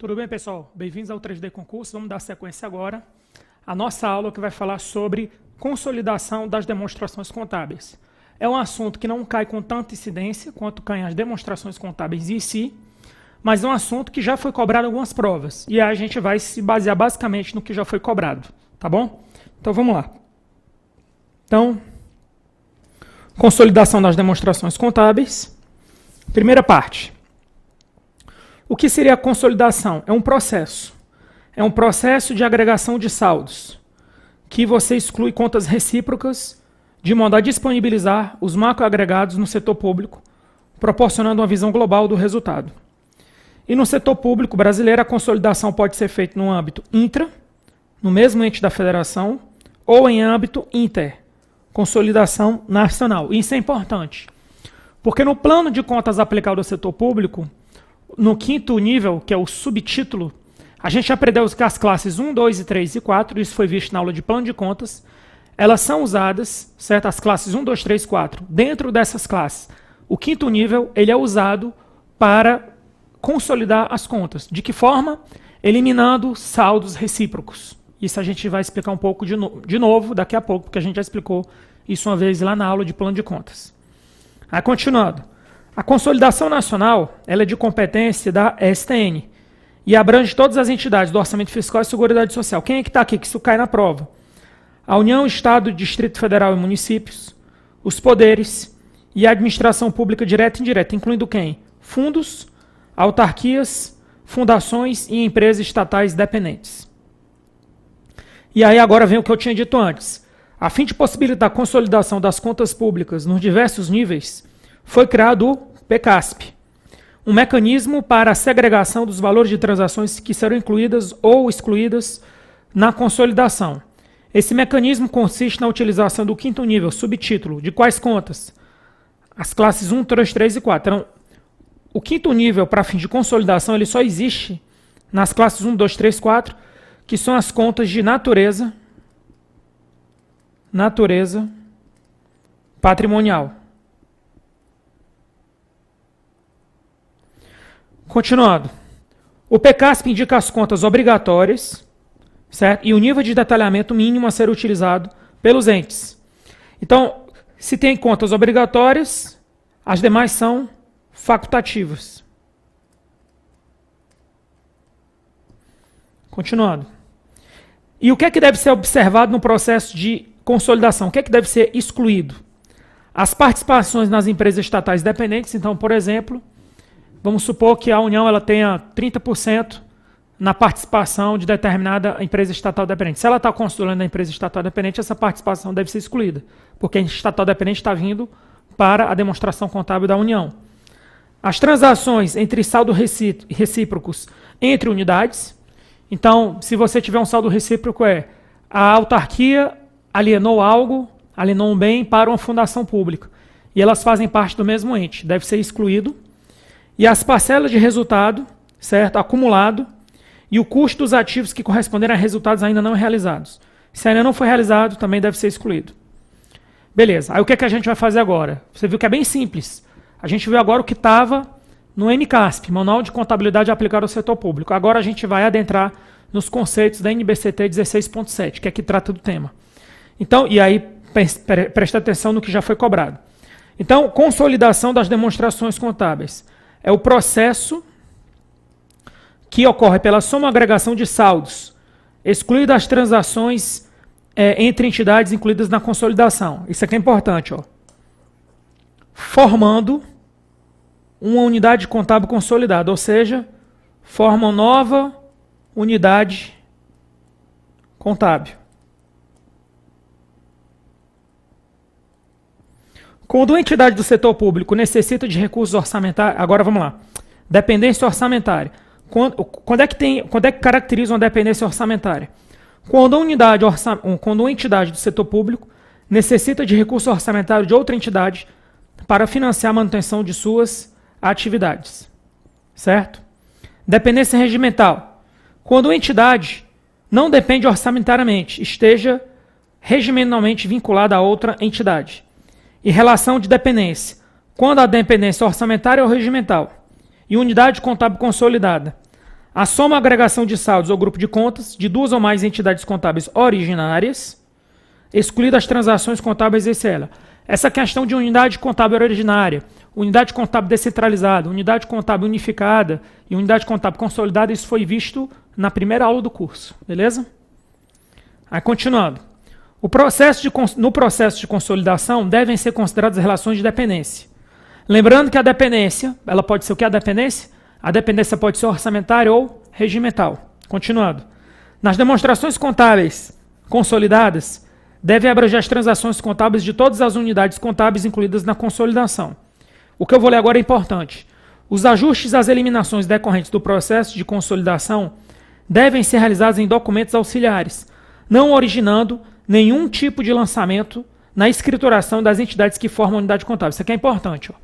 Tudo bem, pessoal? Bem-vindos ao 3D Concurso. Vamos dar sequência agora à nossa aula que vai falar sobre consolidação das demonstrações contábeis. É um assunto que não cai com tanta incidência quanto caem as demonstrações contábeis em si, mas é um assunto que já foi cobrado em algumas provas. E aí a gente vai se basear basicamente no que já foi cobrado, tá bom? Então vamos lá. Então, consolidação das demonstrações contábeis. Primeira parte. O que seria a consolidação? É um processo. É um processo de agregação de saldos, que você exclui contas recíprocas, de modo a disponibilizar os macroagregados no setor público, proporcionando uma visão global do resultado. E no setor público brasileiro, a consolidação pode ser feita no âmbito intra, no mesmo ente da federação, ou em âmbito inter, consolidação nacional. Isso é importante, porque no plano de contas aplicado ao setor público, no quinto nível, que é o subtítulo, a gente aprendeu que as classes 1, 2, 3 e 4, isso foi visto na aula de plano de contas, elas são usadas, certo? As classes 1, 2, 3, 4. Dentro dessas classes, o quinto nível ele é usado para consolidar as contas. De que forma? Eliminando saldos recíprocos. Isso a gente vai explicar um pouco de novo daqui a pouco, porque a gente já explicou isso uma vez lá na aula de plano de contas. Aí, continuando. A consolidação nacional ela é de competência da STN e abrange todas as entidades do Orçamento Fiscal e Seguridade Social. Quem é que está aqui? Que isso cai na prova. A União, Estado, Distrito Federal e municípios, os poderes e a administração pública direta e indireta, incluindo quem? Fundos, autarquias, fundações e empresas estatais dependentes. E aí agora vem o que eu tinha dito antes. A fim de possibilitar a consolidação das contas públicas nos diversos níveis, foi criado o PECASP, um mecanismo para a segregação dos valores de transações que serão incluídas ou excluídas na consolidação. Esse mecanismo consiste na utilização do quinto nível, subtítulo, de quais contas? As classes 1, 2, 3 e 4. Então, o quinto nível, para fim de consolidação, ele só existe nas classes 1, 2, 3, 4, que são as contas de natureza patrimonial. Continuando, o PECASP indica as contas obrigatórias, certo? E o nível de detalhamento mínimo a ser utilizado pelos entes. Então, se tem contas obrigatórias, as demais são facultativas. Continuando. E o que é que deve ser observado no processo de consolidação? O que é que deve ser excluído? As participações nas empresas estatais dependentes. Então, por exemplo, vamos supor que a União ela tenha 30% na participação de determinada empresa estatal dependente. Se ela está consolidando a empresa estatal dependente, essa participação deve ser excluída, porque a estatal dependente está vindo para a demonstração contábil da União. As transações entre saldos recíprocos entre unidades. Então, se você tiver um saldo recíproco, a autarquia alienou algo, alienou um bem para uma fundação pública, e elas fazem parte do mesmo ente, deve ser excluído. E as parcelas de resultado, certo, acumulado, e o custo dos ativos que corresponderem a resultados ainda não realizados. Se ainda não foi realizado, também deve ser excluído. Beleza, aí o que é que a gente vai fazer agora? Você viu que é bem simples. A gente viu agora o que estava no MCASP, Manual de Contabilidade Aplicada ao Setor Público. Agora a gente vai adentrar nos conceitos da NBCT 16.7, que é que trata do tema. Então, e aí presta atenção no que já foi cobrado. Então, consolidação das demonstrações contábeis. É o processo que ocorre pela soma agregação de saldos, excluídas as transações entre entidades incluídas na consolidação. Isso aqui é importante, ó. Formando uma unidade contábil consolidada, ou seja, forma uma nova unidade contábil. Quando uma entidade do setor público necessita de recursos orçamentários, agora vamos lá, dependência orçamentária. Quando é que caracteriza uma dependência orçamentária? Quando uma entidade do setor público necessita de recurso orçamentário de outra entidade para financiar a manutenção de suas atividades. Certo? Dependência regimental. Quando uma entidade não depende orçamentariamente, esteja regimentalmente vinculada a outra entidade. E relação de dependência. Quando a dependência orçamentária ou regimental e unidade contábil consolidada A soma ou agregação de saldos ou grupo de contas de duas ou mais entidades contábeis originárias, excluídas as transações contábeis SL. Essa questão de unidade contábil originária, unidade contábil descentralizada, unidade contábil unificada e unidade contábil consolidada, isso foi visto na primeira aula do curso, beleza? Aí, continuando. No processo de consolidação, devem ser consideradas relações de dependência. Lembrando que a dependência, ela pode ser o que é a dependência? A dependência pode ser orçamentária ou regimental. Continuando. Nas demonstrações contábeis consolidadas, devem abranger as transações contábeis de todas as unidades contábeis incluídas na consolidação. O que eu vou ler agora é importante. Os ajustes às eliminações decorrentes do processo de consolidação devem ser realizados em documentos auxiliares, não originando nenhum tipo de lançamento na escrituração das entidades que formam a unidade contábil. Isso aqui é importante. Ó.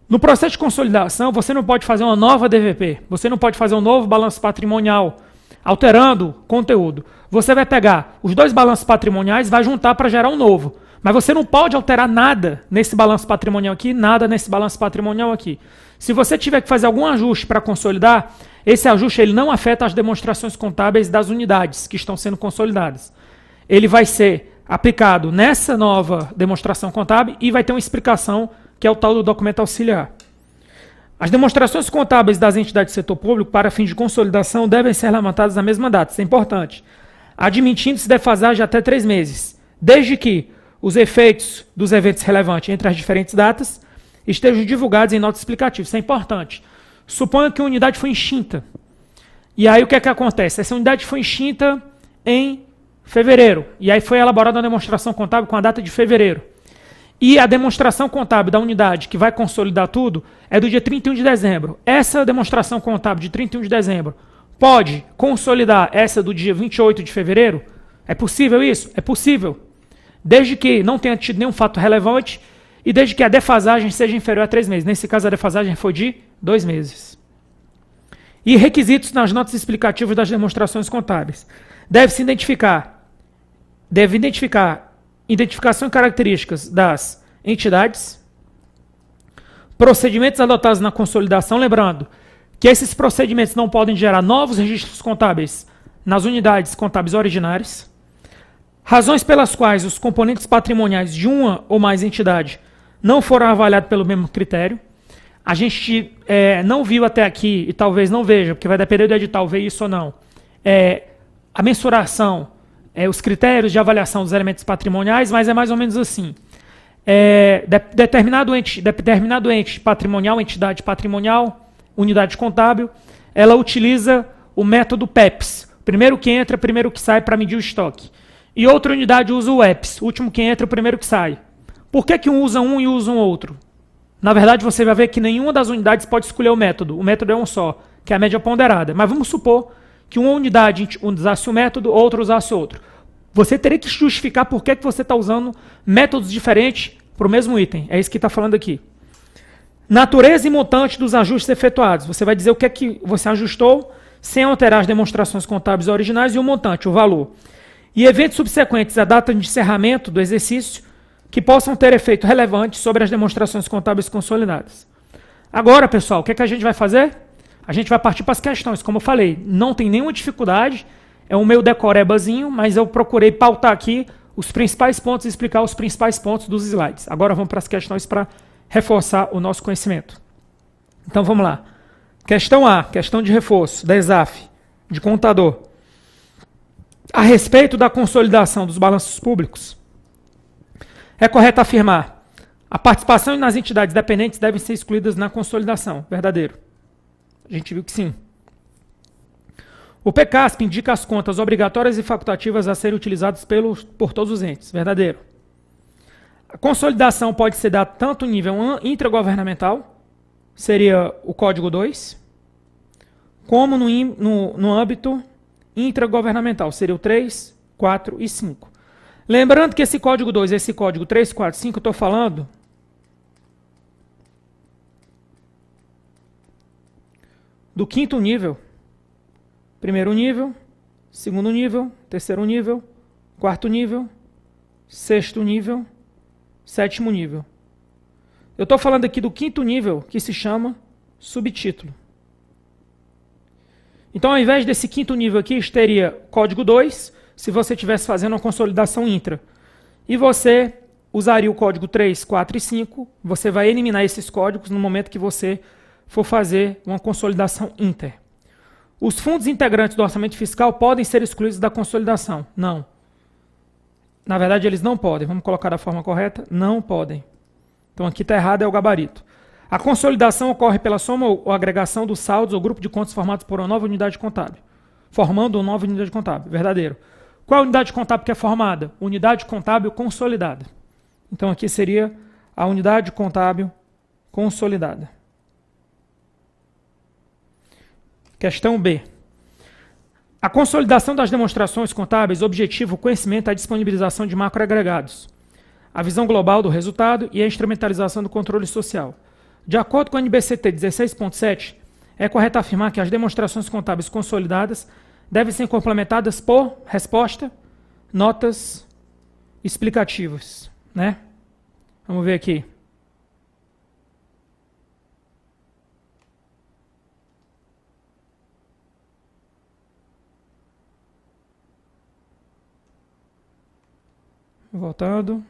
No processo de consolidação, você não pode fazer uma nova DVP, você não pode fazer um novo balanço patrimonial, alterando conteúdo. Você vai pegar os dois balanços patrimoniais e vai juntar para gerar um novo. Mas você não pode alterar nada nesse balanço patrimonial aqui, nada nesse balanço patrimonial aqui. Se você tiver que fazer algum ajuste para consolidar, esse ajuste ele não afeta as demonstrações contábeis das unidades que estão sendo consolidadas. Ele vai ser aplicado nessa nova demonstração contábil e vai ter uma explicação que é o tal do documento auxiliar. As demonstrações contábeis das entidades do setor público para fins de consolidação devem ser levantadas na mesma data, isso é importante, admitindo-se defasagem até 3 meses, desde que os efeitos dos eventos relevantes entre as diferentes datas estejam divulgados em nota explicativa, isso é importante. Suponha que uma unidade foi extinta, e aí o que é que acontece? Essa unidade foi extinta em fevereiro, e aí foi elaborada uma demonstração contábil com a data de fevereiro. E a demonstração contábil da unidade que vai consolidar tudo é do dia 31 de dezembro. Essa demonstração contábil de 31 de dezembro pode consolidar essa do dia 28 de fevereiro? É possível isso? É possível. Desde que não tenha tido nenhum fato relevante e desde que a defasagem seja inferior a 3 meses. Nesse caso, a defasagem foi de 2 meses. E requisitos nas notas explicativas das demonstrações contábeis. Deve identificar identificação e características das entidades, procedimentos adotados na consolidação, lembrando que esses procedimentos não podem gerar novos registros contábeis nas unidades contábeis originárias, razões pelas quais os componentes patrimoniais de uma ou mais entidade não foram avaliados pelo mesmo critério. A gente não viu até aqui, e talvez não veja, porque vai depender do edital ver isso ou não, a mensuração, os critérios de avaliação dos elementos patrimoniais, mas é mais ou menos assim. Determinado ente patrimonial, entidade patrimonial, unidade contábil, ela utiliza o método PEPS. Primeiro que entra, primeiro que sai para medir o estoque. E outra unidade usa o EPS, último que entra, primeiro que sai. Por que um usa um e usa um outro? Na verdade, você vai ver que nenhuma das unidades pode escolher o método. O método é um só, que é a média ponderada. Mas vamos supor que uma unidade usasse um método, outra usasse outro. Você teria que justificar por que você está usando métodos diferentes para o mesmo item. É isso que está falando aqui. Natureza e montante dos ajustes efetuados. Você vai dizer o que é que você ajustou sem alterar as demonstrações contábeis originais e o montante, o valor. E eventos subsequentes à data de encerramento do exercício que possam ter efeito relevante sobre as demonstrações contábeis consolidadas. Agora, pessoal, o que é que a gente vai fazer? A gente vai partir para as questões. Como eu falei, não tem nenhuma dificuldade. É o meu decorebazinho, mas eu procurei pautar aqui os principais pontos e explicar os principais pontos dos slides. Agora vamos para as questões para reforçar o nosso conhecimento. Então vamos lá. Questão A, questão de reforço, da ESAF, de contador. A respeito da consolidação dos balanços públicos, é correto afirmar: a participação nas entidades dependentes devem ser excluídas na consolidação. Verdadeiro. A gente viu que sim. O PCASP indica as contas obrigatórias e facultativas a serem utilizadas por todos os entes. Verdadeiro. A consolidação pode ser dada tanto em nível intragovernamental, seria o código 2, como no âmbito intragovernamental, seria o 3, 4 e 5. Lembrando que esse código 2 e esse código 3, 4, 5, eu estou falando do 5º nível. Primeiro nível, segundo nível, terceiro nível, quarto nível, sexto nível, sétimo nível. Eu estou falando aqui do 5º nível, que se chama subtítulo. Então, ao invés desse quinto nível aqui, teria código 2, se você estivesse fazendo uma consolidação intra. E você usaria o código 3, 4 e 5, você vai eliminar esses códigos no momento que você for fazer uma consolidação inter. Os fundos integrantes do orçamento fiscal podem ser excluídos da consolidação? Não. Na verdade, eles não podem. Vamos colocar da forma correta? Não podem. Então, aqui está errado, é o gabarito. A consolidação ocorre pela soma ou agregação dos saldos ou grupo de contas formados por uma nova unidade contábil. Formando uma nova unidade contábil. Verdadeiro. Qual é a unidade contábil que é formada? Unidade contábil consolidada. Então, aqui seria a unidade contábil consolidada. Questão B. A consolidação das demonstrações contábeis, objetivo, o conhecimento, a disponibilização de macroagregados, a visão global do resultado e a instrumentalização do controle social. De acordo com a NBCT 16.7, é correto afirmar que as demonstrações contábeis consolidadas devem ser complementadas por resposta, notas explicativas, né? Vamos ver aqui. Voltando.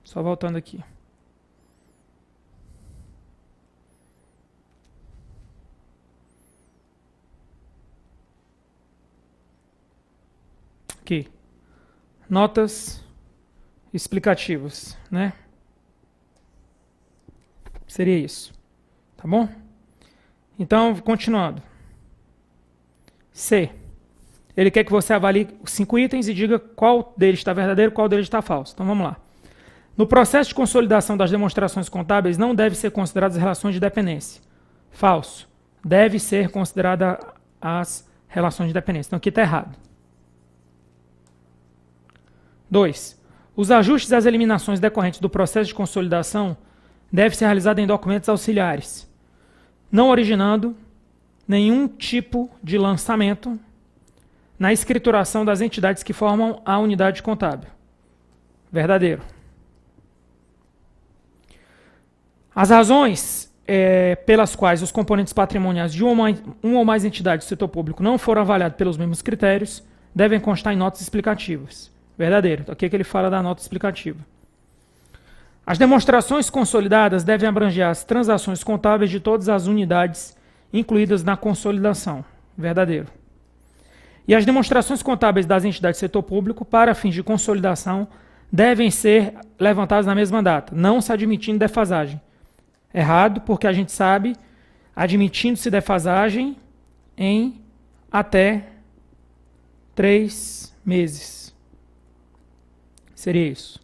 Só voltando aqui. Aqui. Notas explicativas, né? Seria isso. Tá bom? Então, continuando. C. Ele quer que você avalie os 5 itens e diga qual deles está verdadeiro e qual deles está falso. Então, vamos lá. No processo de consolidação das demonstrações contábeis, não deve ser consideradas as relações de dependência. Falso. Deve ser considerada as relações de dependência. Então, aqui está errado. 2. Os ajustes e as eliminações decorrentes do processo de consolidação devem ser realizados em documentos auxiliares, não originando nenhum tipo de lançamento na escrituração das entidades que formam a unidade contábil. Verdadeiro. As razões pelas quais os componentes patrimoniais de uma ou mais entidades do setor público não foram avaliados pelos mesmos critérios devem constar em notas explicativas. Verdadeiro. Então, aqui é que ele fala da nota explicativa. As demonstrações consolidadas devem abranger as transações contábeis de todas as unidades incluídas na consolidação. Verdadeiro. E as demonstrações contábeis das entidades do setor público, para fins de consolidação, devem ser levantadas na mesma data, não se admitindo defasagem. Errado, porque a gente sabe, admitindo-se defasagem em até 3 meses. Seria isso.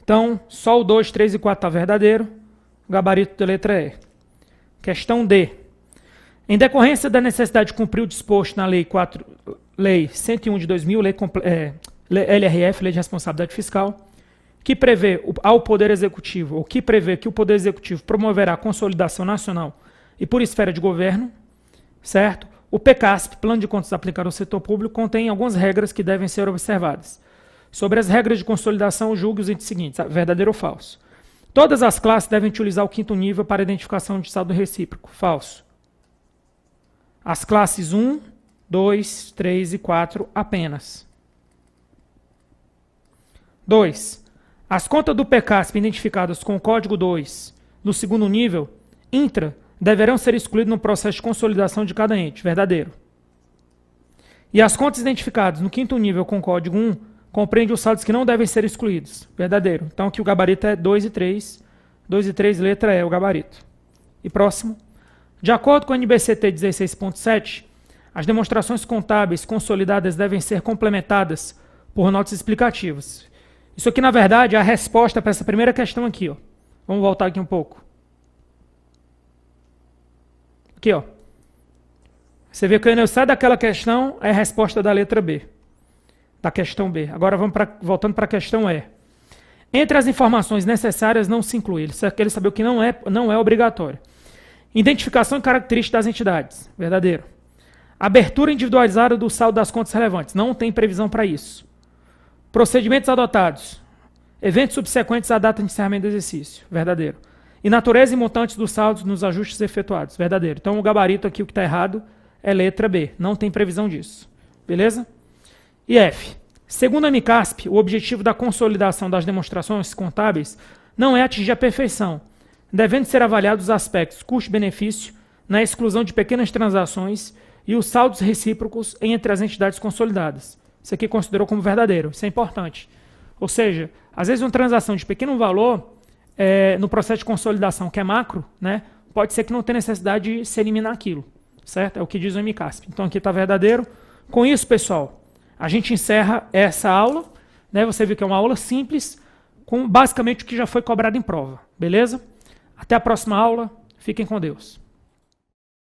Então, só o 2, 3 e 4 está verdadeiro. O gabarito da letra E. Questão D. Em decorrência da necessidade de cumprir o disposto na Lei 101 de 2000, LRF, Lei de Responsabilidade Fiscal, que prevê ao Poder Executivo, ou que prevê que o Poder Executivo promoverá a consolidação nacional e por esfera de governo, certo? O PCASP, Plano de Contas aplicado ao setor público, contém algumas regras que devem ser observadas. Sobre as regras de consolidação, julgue os itens seguintes, verdadeiro ou falso. Todas as classes devem utilizar o 5º nível para identificação de saldo recíproco. Falso. As classes 1, 2, 3 e 4 apenas. 2. As contas do PCASP identificadas com o código 2 no 2º nível, intra, deverão ser excluídas no processo de consolidação de cada ente. Verdadeiro. E as contas identificadas no 5º nível com o código 1 compreende os saldos que não devem ser excluídos. Verdadeiro. Então, aqui o gabarito é 2 e 3. 2 e 3, letra E, o gabarito. E próximo. De acordo com a NBCT 16.7, as demonstrações contábeis consolidadas devem ser complementadas por notas explicativas. Isso aqui, na verdade, é a resposta para essa primeira questão aqui. Ó. Vamos voltar aqui um pouco. Aqui, ó. Você vê que quando eu saio daquela questão, é a resposta da letra B. Da questão B. Agora vamos voltando para a questão E. Entre as informações necessárias não se inclui. Ele quer saber o que não é obrigatório. Identificação e característica das entidades. Verdadeiro. Abertura individualizada do saldo das contas relevantes. Não tem previsão para isso. Procedimentos adotados. Eventos subsequentes à data de encerramento do exercício. Verdadeiro. E natureza e montantes dos saldos nos ajustes efetuados. Verdadeiro. Então o gabarito aqui, o que está errado, é letra B. Não tem previsão disso. Beleza? E F. Segundo a MICASP, o objetivo da consolidação das demonstrações contábeis não é atingir a perfeição, devendo ser avaliados os aspectos custo-benefício na exclusão de pequenas transações e os saldos recíprocos entre as entidades consolidadas. Isso aqui considerou como verdadeiro. Isso é importante. Ou seja, às vezes uma transação de pequeno valor, no processo de consolidação que é macro, né, pode ser que não tenha necessidade de se eliminar aquilo. Certo? É o que diz o MICASP. Então aqui está verdadeiro. Com isso, pessoal, a gente encerra essa aula. Né? Você viu que é uma aula simples, com basicamente o que já foi cobrado em prova. Beleza? Até a próxima aula. Fiquem com Deus.